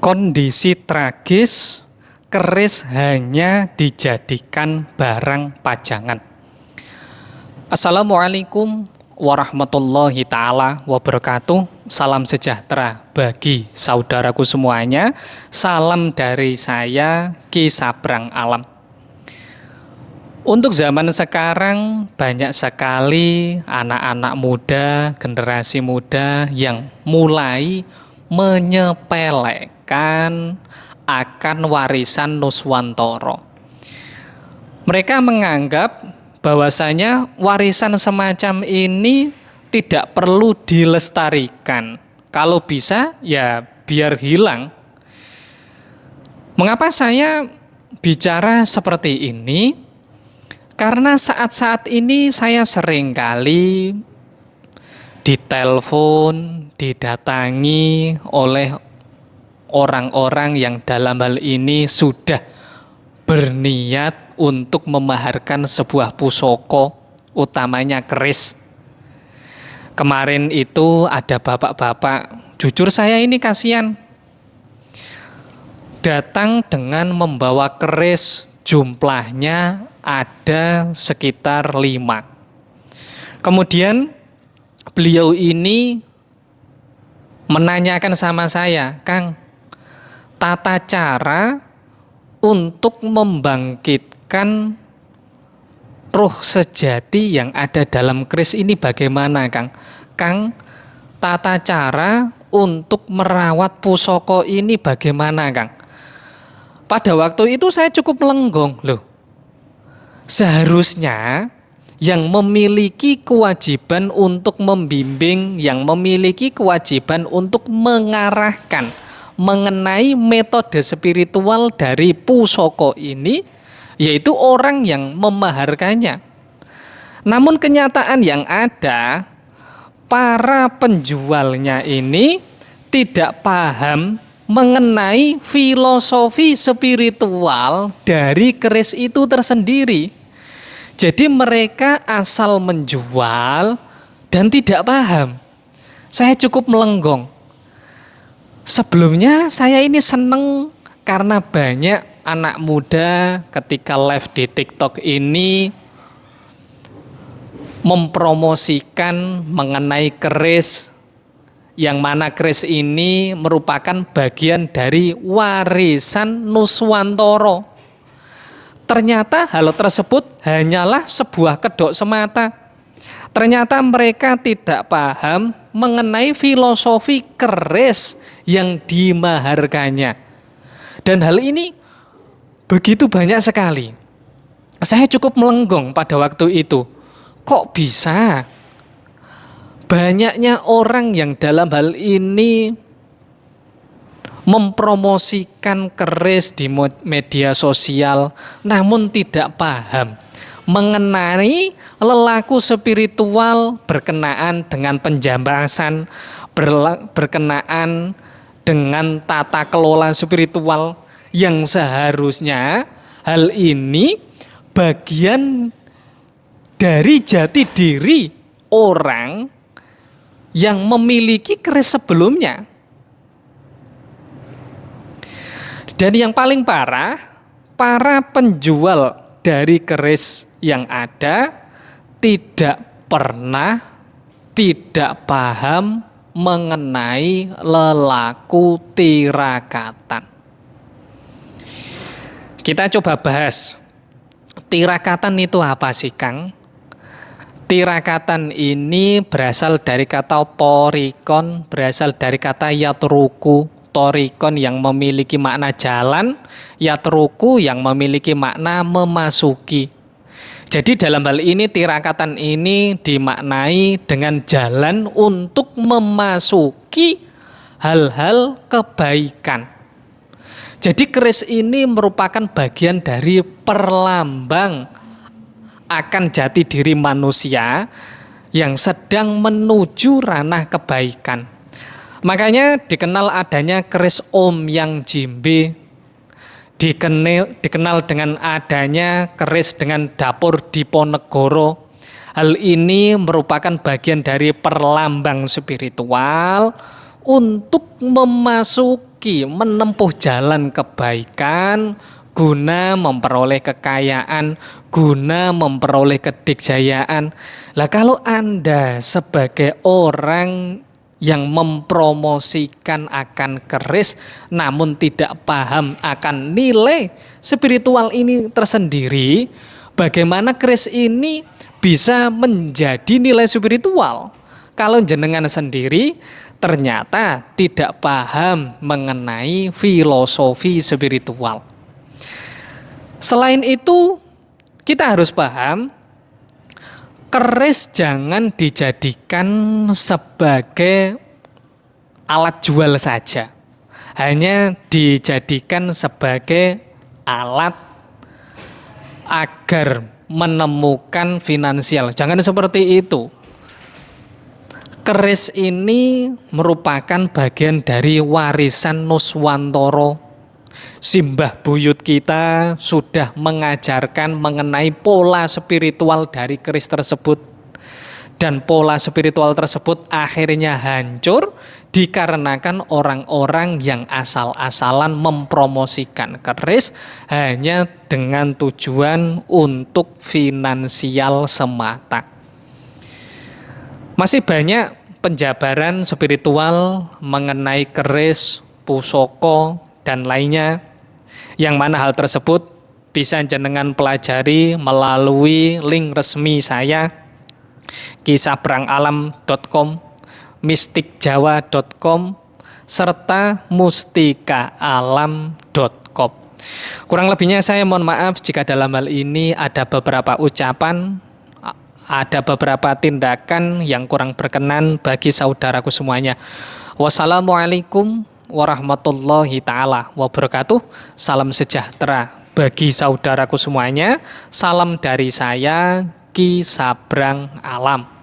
Kondisi tragis, keris hanya dijadikan barang pajangan. Assalamualaikum warahmatullahi ta'ala wabarakatuh. Salam sejahtera bagi saudaraku semuanya. Salam dari saya, Ki Sabrang Alam. Untuk zaman sekarang banyak sekali anak-anak muda, generasi muda yang mulai menyepelekan akan warisan Nuswantara. Mereka menganggap bahwasanya warisan semacam ini tidak perlu dilestarikan. Kalau bisa ya biar hilang. Mengapa saya bicara seperti ini? Karena saat-saat ini saya sering kali ditelepon, didatangi oleh orang-orang yang dalam hal ini sudah berniat untuk memaharkan sebuah pusaka, utamanya keris. Kemarin itu ada bapak-bapak, jujur saya ini kasihan, datang dengan membawa keris, jumlahnya ada sekitar 5. Kemudian beliau ini menanyakan sama saya, Kang, tata cara untuk membangkitkan roh sejati yang ada dalam keris ini bagaimana, Kang? Kang, tata cara untuk merawat pusaka ini bagaimana, Kang? Pada waktu itu saya cukup lenggong, loh. Seharusnya yang memiliki kewajiban untuk membimbing, yang memiliki kewajiban untuk mengarahkan mengenai metode spiritual dari pusaka ini, yaitu orang yang memaharkannya. Namun kenyataan yang ada, para penjualnya ini tidak paham mengenai filosofi spiritual dari keris itu tersendiri. Jadi mereka asal menjual dan tidak paham. Saya cukup melenggong. Sebelumnya saya ini seneng karena banyak anak muda ketika live di TikTok ini mempromosikan mengenai keris, yang mana keris ini merupakan bagian dari warisan Nuswantara. Ternyata hal tersebut hanyalah sebuah kedok semata. Ternyata mereka tidak paham mengenai filosofi keris yang dimaharkannya. Dan hal ini begitu banyak sekali. Saya cukup melenggong pada waktu itu. Kok bisa? Banyaknya orang yang dalam hal ini mempromosikan keris di media sosial, namun tidak paham mengenai lelaku spiritual berkenaan dengan penjambasan, berkenaan dengan tata kelola spiritual, yang seharusnya hal ini bagian dari jati diri orang yang memiliki keris sebelumnya. Dan yang paling parah, para penjual dari keris yang ada tidak pernah, tidak paham mengenai lelaku tirakatan. Kita coba bahas, tirakatan itu apa sih, Kang? Tirakatan ini berasal dari kata torikon, berasal dari kata yatruku. Torikon yang memiliki makna jalan, yatruku yang memiliki makna memasuki. Jadi dalam hal ini tirakatan ini dimaknai dengan jalan untuk memasuki hal-hal kebaikan. Jadi keris ini merupakan bagian dari perlambang akan jati diri manusia yang sedang menuju ranah kebaikan. Makanya dikenal adanya keris Om Yang Jimbe, dikenal dengan adanya keris dengan dapur Diponegoro. Hal ini merupakan bagian dari perlambang spiritual untuk memasuki memasuki, menempuh jalan kebaikan, guna memperoleh kekayaan, guna memperoleh kedikjayaan. Lah kalau Anda sebagai orang yang mempromosikan akan keris namun tidak paham akan nilai spiritual ini tersendiri, bagaimana keris ini bisa menjadi nilai spiritual kalau jenengan sendiri ternyata tidak paham mengenai filosofi spiritual. Selain itu, kita harus paham keris jangan dijadikan sebagai alat jual saja. Hanya dijadikan sebagai alat agar menemukan finansial. Jangan seperti itu. Keris ini merupakan bagian dari warisan Nuswantara. Simbah buyut kita sudah mengajarkan mengenai pola spiritual dari keris tersebut. Dan pola spiritual tersebut akhirnya hancur dikarenakan orang-orang yang asal-asalan mempromosikan keris hanya dengan tujuan untuk finansial semata. Masih banyak penjabaran spiritual mengenai keris, pusaka, dan lainnya, yang mana hal tersebut bisa jenengan pelajari melalui link resmi saya, kisahberangalam.com, mistikjawa.com, serta mustikaalam.com. Kurang lebihnya saya mohon maaf jika dalam hal ini ada beberapa ucapan, ada beberapa tindakan yang kurang berkenan bagi saudaraku semuanya. Wassalamualaikum warahmatullahi ta'ala wabarakatuh. Salam sejahtera bagi saudaraku semuanya. Salam dari saya, Ki Sabrang Alam.